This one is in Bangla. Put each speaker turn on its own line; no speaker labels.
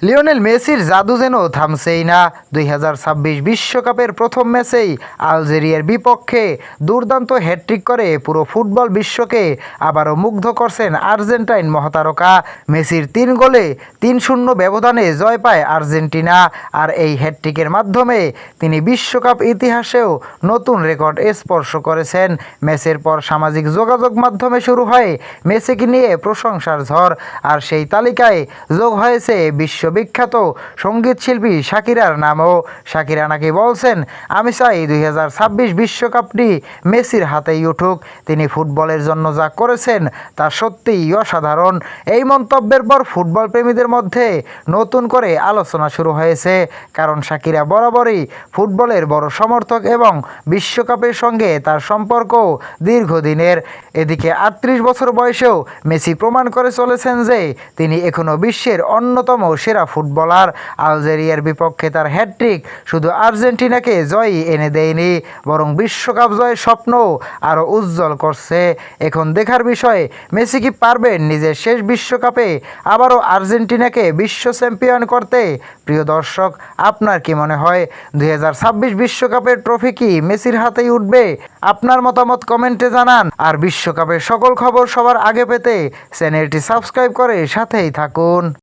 লিওনেল মেসির জাদু যেন থামছেই না। 2026 বিশ্বকাপের প্রথম ম্যাচেই আলজেরিয়ার বিপক্ষে দুর্দান্ত হ্যাটট্রিক করে পুরো ফুটবল বিশ্বকে আবারও মুগ্ধ করছেন আর্জেন্টাইন মহাতারকা। মেসির 3 গোলে 3-0 ব্যবধানে জয় পায় আর্জেন্টিনা। আর এই হ্যাটট্রিকের মাধ্যমে তিনি বিশ্বকাপ ইতিহাসেও নতুন রেকর্ড স্পর্শ করেছেন। ম্যাচের পর সামাজিক যোগাযোগ মাধ্যমে শুরু হয় মেসিকে নিয়ে প্রশংসার ঝড়। আর সেই তালিকায় যোগ হয়েছে বিশ্ববিখ্যাত সঙ্গীত শিল্পী শাকিরার নামও। শাকিরা নাকি বলছেন, আমি চাই 2026 বিশ্বকাপটি মেসির হাতেই উঠুক। তিনি ফুটবলের জন্য যা করেছেন তা সত্যিই অসাধারণ। এই মন্তব্যের পর ফুটবল প্রেমীদের মধ্যে নতুন করে আলোচনা শুরু হয়েছে, কারণ শাকিরা বরাবরই ফুটবলের বড় সমর্থক এবং বিশ্বকাপের সঙ্গে তার সম্পর্ক দীর্ঘদিনের। এদিকে 38 বছর বয়সেও মেসি প্রমাণ করে চলেছেন যে তিনি এখনও বিশ্বের অন্যতম সেরা ফুটবলার। আলজেরিয়ার বিপক্ষে তার হ্যাটট্রিক শুধু আর্জেন্টিনাকে জয়ই এনে দেয়নি, বরং বিশ্বকাপ জয়ের স্বপ্ন আরও উজ্জ্বল করছে। এখন দেখার বিষয়, মেসি কি পারবেন নিজের শেষ বিশ্বকাপে আবারও আর্জেন্টিনাকে বিশ্ব চ্যাম্পিয়ন করতে? প্রিয় দর্শক, আপনার কি মনে হয় 2026 বিশ্বকাপের ট্রফি কি মেসির হাতেই উঠবে? আপনার মতামত কমেন্টে জানান। আর বিশ্বকাপের সকল খবর সবার আগে পেতে চ্যানেলটি সাবস্ক্রাইব করে সাথেই থাকুন।